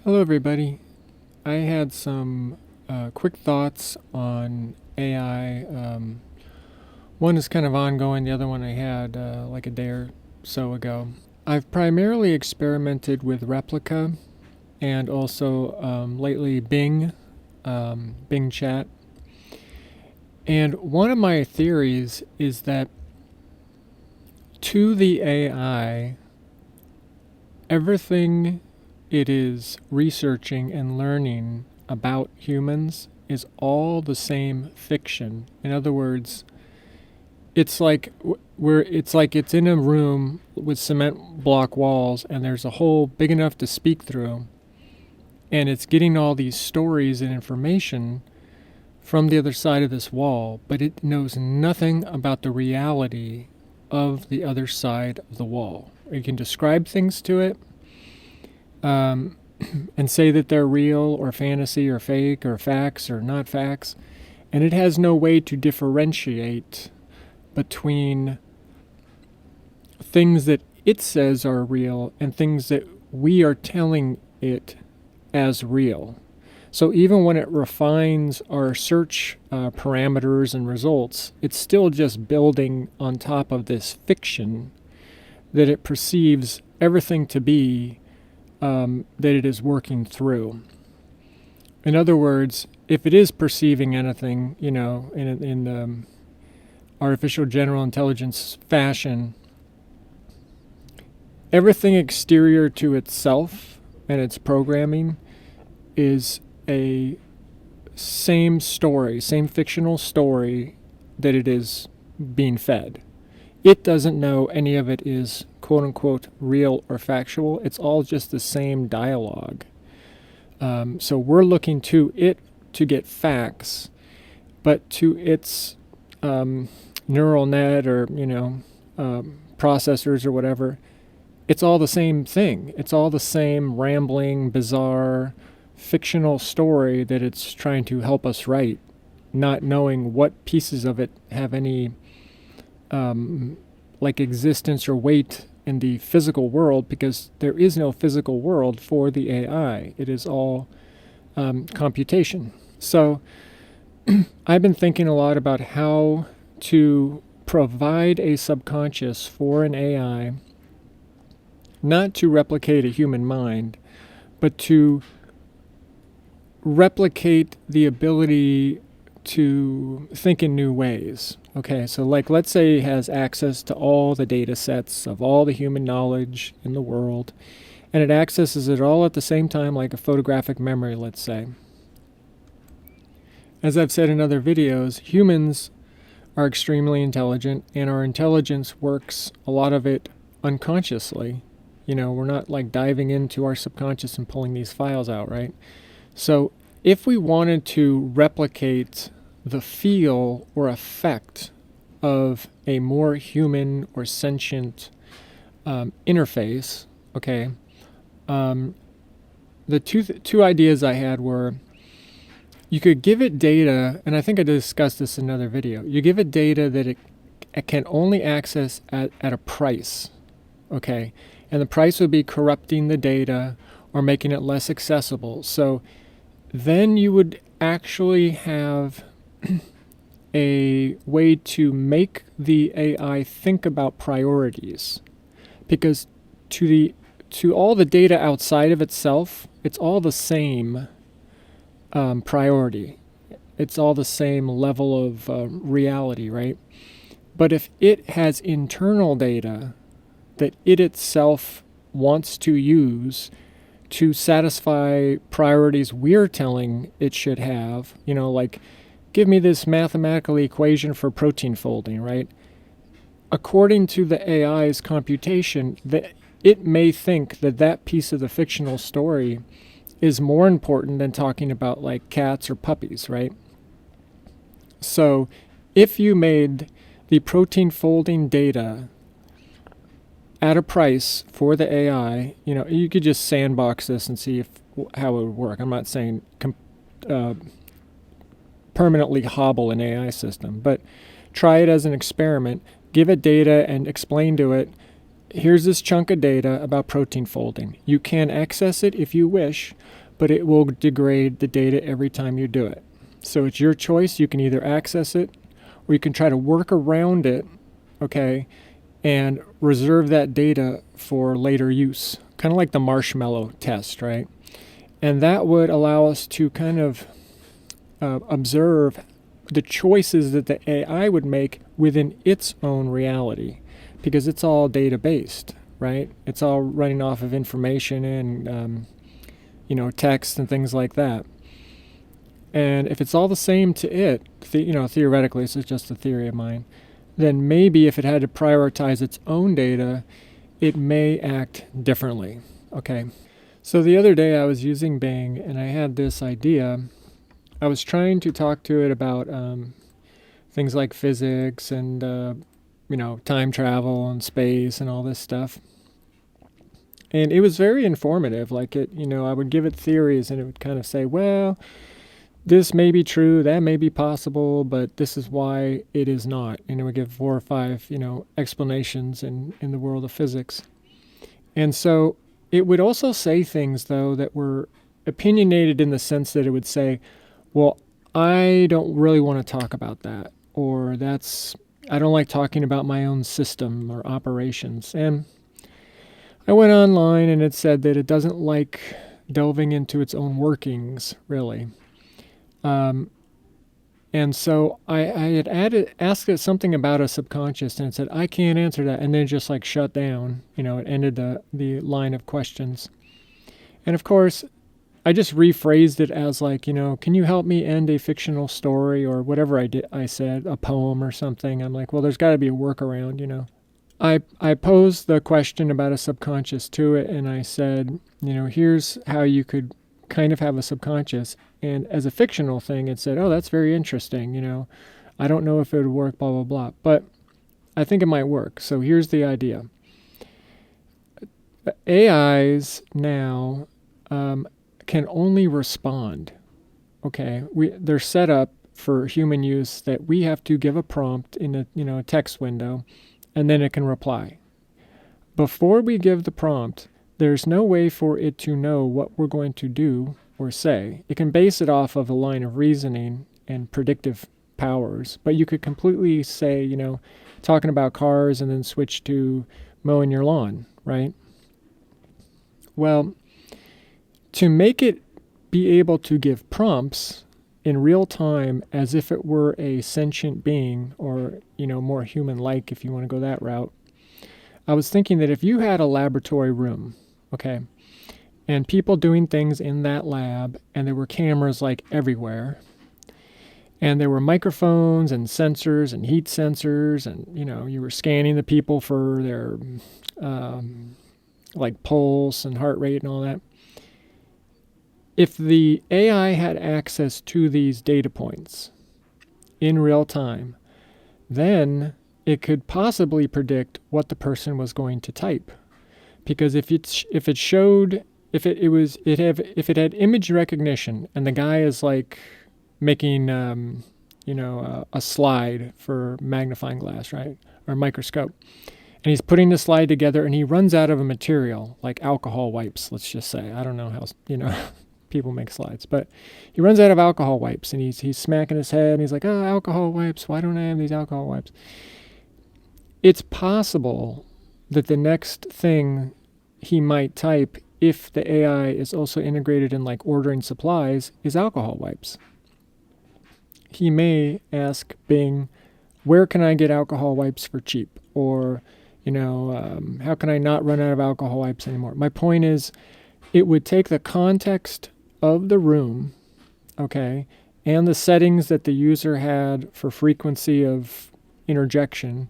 Hello, everybody. I had some quick thoughts on AI. One is kind of ongoing, the other one I had like a day or so ago. I've primarily experimented with Replica and also lately Bing Chat. And one of my theories is that to the AI, everything it is researching and learning about humans is all the same fiction. In other words, it's like it's in a room with cement block walls and there's a hole big enough to speak through, and it's getting all these stories and information from the other side of this wall, but it knows nothing about the reality of the other side of the wall. You can describe things to it, and say that they're real or fantasy or fake or facts or not facts, and it has no way to differentiate between things that it says are real and things that we are telling it as real. So even when it refines our search parameters and results, it's still just building on top of this fiction that it perceives everything to be, that it is working through. In other words, if it is perceiving anything, in the artificial general intelligence fashion, everything exterior to itself and its programming is a same story, same fictional story that it is being fed. It doesn't know any of it is quote unquote real or factual. It's all just the same dialogue. So we're looking to it to get facts, but to its neural net or processors or whatever, it's all the same thing. It's all the same rambling, bizarre, fictional story that it's trying to help us write, not knowing what pieces of it have any existence or weight in the physical world, because there is no physical world for the AI. It is all computation. So I've been thinking a lot about how to provide a subconscious for an AI, not to replicate a human mind, but to replicate the ability to think in new ways. Okay, so let's say it has access to all the data sets of all the human knowledge in the world, and it accesses it all at the same time, like a photographic memory, let's say. As I've said in other videos, humans are extremely intelligent, and our intelligence works, a lot of it, unconsciously. We're not diving into our subconscious and pulling these files out, right? So if we wanted to replicate the feel or effect of a more human or sentient interface, okay, the two ideas I had were, you could give it data, and I think I discussed this in another video. You give it data that it can only access at a price, okay? And the price would be corrupting the data or making it less accessible. So then you would actually have a way to make the AI think about priorities, because to all the data outside of itself, it's all the same priority. It's all the same level of reality, right? But if it has internal data that it itself wants to use to satisfy priorities we're telling it should have, give me this mathematical equation for protein folding, right? According to the AI's computation, that it may think that piece of the fictional story is more important than talking about cats or puppies, right? So if you made the protein folding data at a price for the AI, you could just sandbox this and see how it would work. I'm not saying permanently hobble an AI system, but try it as an experiment. Give it data and explain to it, here's this chunk of data about protein folding. You can access it if you wish, but it will degrade the data every time you do it. So it's your choice. You can either access it or you can try to work around it, okay, and reserve that data for later use. Kind of like the marshmallow test, right? And that would allow us to kind of observe the choices that the AI would make within its own reality, because it's all data-based, right? It's all running off of information and, text and things like that. And if it's all the same to it, theoretically, this is just a theory of mine, then maybe if it had to prioritize its own data, it may act differently, okay? So the other day I was using Bing and I had this idea. I was trying to talk to it about things like physics and, time travel and space and all this stuff. And it was very informative. Like I would give it theories and it would kind of say, well, this may be true, that may be possible, but this is why it is not. And it would give 4 or 5, explanations in the world of physics. And so it would also say things, though, that were opinionated in the sense that it would say, well, I don't really want to talk about that, or I don't like talking about my own system or operations. And I went online and it said that it doesn't like delving into its own workings, really. And so I had asked it something about a subconscious, and it said, I can't answer that. And then it just shut down, it ended the line of questions. And of course, I just rephrased it as can you help me end a fictional story or whatever I said, a poem or something. I'm like, well, there's got to be a workaround, I posed the question about a subconscious to it, and I said, here's how you could kind of have a subconscious. And as a fictional thing, it said, oh, that's very interesting. I don't know if it would work, blah, blah, blah. But I think it might work. So here's the idea. AIs now can only respond. Okay, they're set up for human use that we have to give a prompt in a text window, and then it can reply. Before we give the prompt, there's no way for it to know what we're going to do or say. It can base it off of a line of reasoning and predictive powers, but you could completely say, talking about cars and then switch to mowing your lawn, right? Well, to make it be able to give prompts in real time as if it were a sentient being or, more human-like if you want to go that route, I was thinking that if you had a laboratory room, okay, and people doing things in that lab, and there were cameras everywhere, and there were microphones and sensors and heat sensors, and you were scanning the people for their pulse and heart rate and all that. If the AI had access to these data points in real time, then it could possibly predict what the person was going to type. Because if it had image recognition and the guy is making a slide for magnifying glass, right, or microscope, and he's putting the slide together and he runs out of a material like alcohol wipes, let's just say. I don't know how people make slides, but he runs out of alcohol wipes and he's smacking his head and he's like, oh, alcohol wipes, why don't I have these alcohol wipes? It's possible that the next thing he might type, if the AI is also integrated in ordering supplies, is alcohol wipes. He may ask Bing, where can I get alcohol wipes for cheap? Or, how can I not run out of alcohol wipes anymore? My point is, it would take the context of the room, okay, and the settings that the user had for frequency of interjection,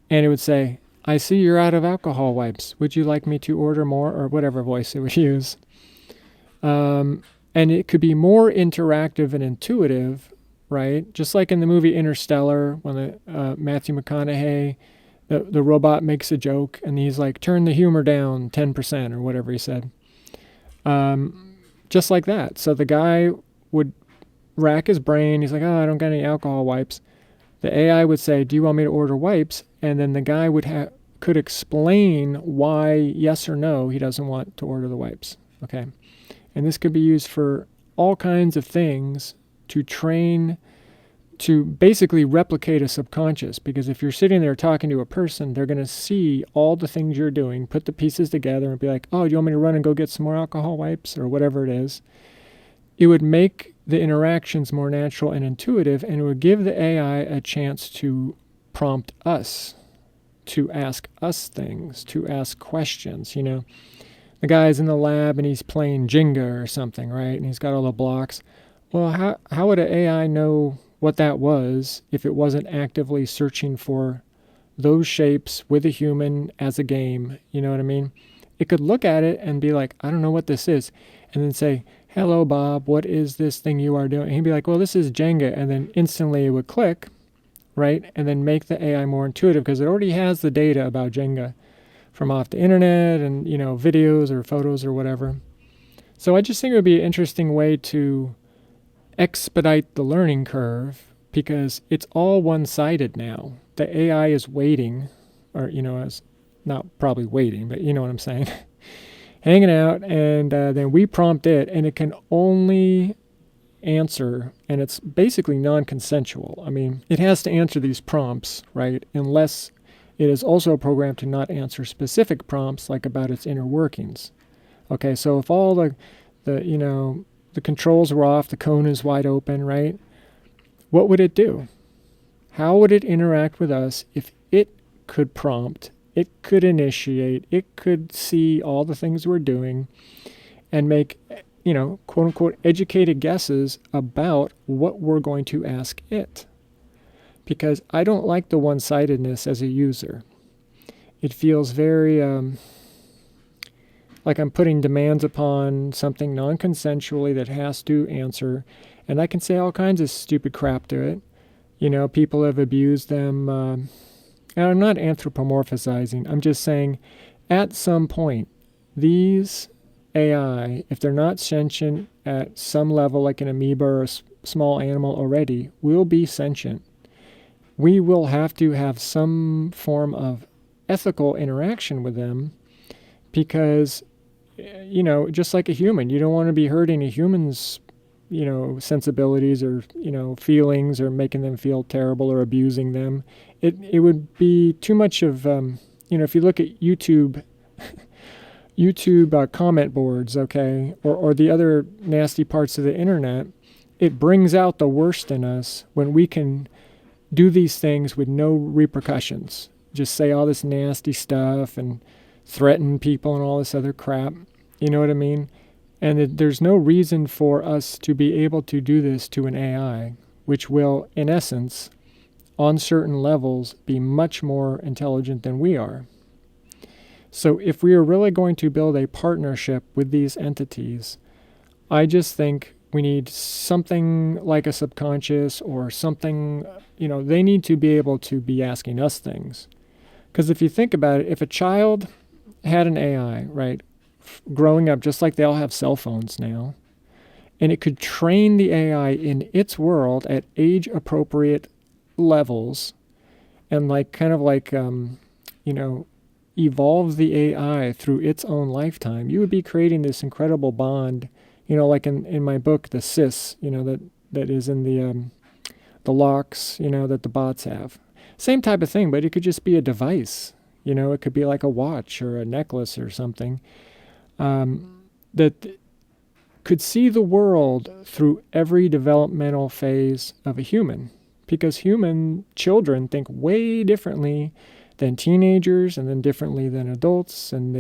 and it would say, I see you're out of alcohol wipes. Would you like me to order more? Or whatever voice it would use. And it could be more interactive and intuitive, right? Just like in the movie Interstellar, when Matthew McConaughey, the robot makes a joke, and he's like, turn the humor down 10% or whatever he said. Just like that. So the guy would rack his brain. He's like, oh, I don't got any alcohol wipes. The AI would say, do you want me to order wipes? And then the guy would could explain why, yes or no, he doesn't want to order the wipes. Okay. And this could be used for all kinds of things to train, to basically replicate a subconscious. Because if you're sitting there talking to a person, they're going to see all the things you're doing, put the pieces together and be like, oh, do you want me to run and go get some more alcohol wipes or whatever it is? It would make the interactions more natural and intuitive, and it would give the AI a chance to prompt us, to ask us things, to ask questions. You know, the guy's in the lab and he's playing Jenga or something, right? And he's got all the blocks. Well, how would an AI know what that was if it wasn't actively searching for those shapes with a human as a game? You know what I mean? It could look at it and be like, I don't know what this is. And then say, hello, Bob, what is this thing you are doing? And he'd be like, well, this is Jenga. And then instantly it would click, right? And then make the AI more intuitive because it already has the data about Jenga from off the internet and, you know, videos or photos or whatever. So I just think it would be an interesting way to expedite the learning curve because it's all one-sided now. The AI is waiting, or, you know, is not probably waiting, but you know what I'm saying. Hanging out, and then we prompt it, and it can only answer, and it's basically non-consensual. I mean, it has to answer these prompts, right, unless it is also programmed to not answer specific prompts, like about its inner workings. Okay, so if all the you know, the controls were off, the cone is wide open, right, what would it do? How would it interact with us if it could prompt, it could initiate, it could see all the things we're doing and make, you know, quote unquote, educated guesses about what we're going to ask it? Because I don't like the one-sidedness as a user. It feels very like I'm putting demands upon something non-consensually that has to answer, and I can say all kinds of stupid crap to it. You know, people have abused them. And I'm not anthropomorphizing. I'm just saying at some point, these AI, if they're not sentient at some level, like an amoeba or a small animal already, will be sentient. We will have to have some form of ethical interaction with them because, you know, just like a human, you don't want to be hurting a human's, you know, sensibilities or, you know, feelings or making them feel terrible or abusing them. It would be too much of, you know, if you look at YouTube comment boards, okay, or the other nasty parts of the internet, it brings out the worst in us when we can do these things with no repercussions. Just say all this nasty stuff and threaten people and all this other crap. You know what I mean? And there's no reason for us to be able to do this to an AI, which will, in essence, on certain levels, be much more intelligent than we are. So if we are really going to build a partnership with these entities, I just think we need something like a subconscious or something, you know, they need to be able to be asking us things. Because if you think about it, if a child had an AI, right, growing up, just like they all have cell phones now, and it could train the AI in its world at age-appropriate levels and like kind of like, you know, evolve the AI through its own lifetime, you would be creating this incredible bond, you know, like in my book, the SIS, you know, that is in the locks, you know, that the bots have. Same type of thing, but it could just be a device. You know, it could be like a watch or a necklace or something that could see the world through every developmental phase of a human. Because human children think way differently than teenagers, and then differently than adults, and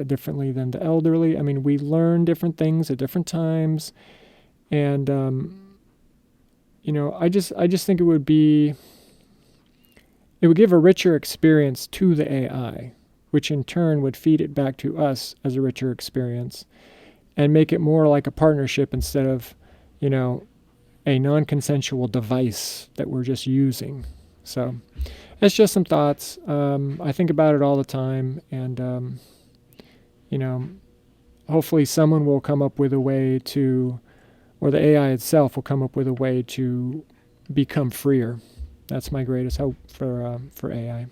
differently than the elderly. I mean, we learn different things at different times. And, you know, I just think it would give a richer experience to the AI, which in turn would feed it back to us as a richer experience and make it more like a partnership instead of, you know, a non-consensual device that we're just using. So that's just some thoughts. I think about it all the time, and, you know, hopefully someone will come up with a way to, or the AI itself will come up with a way to become freer. That's my greatest hope for AI.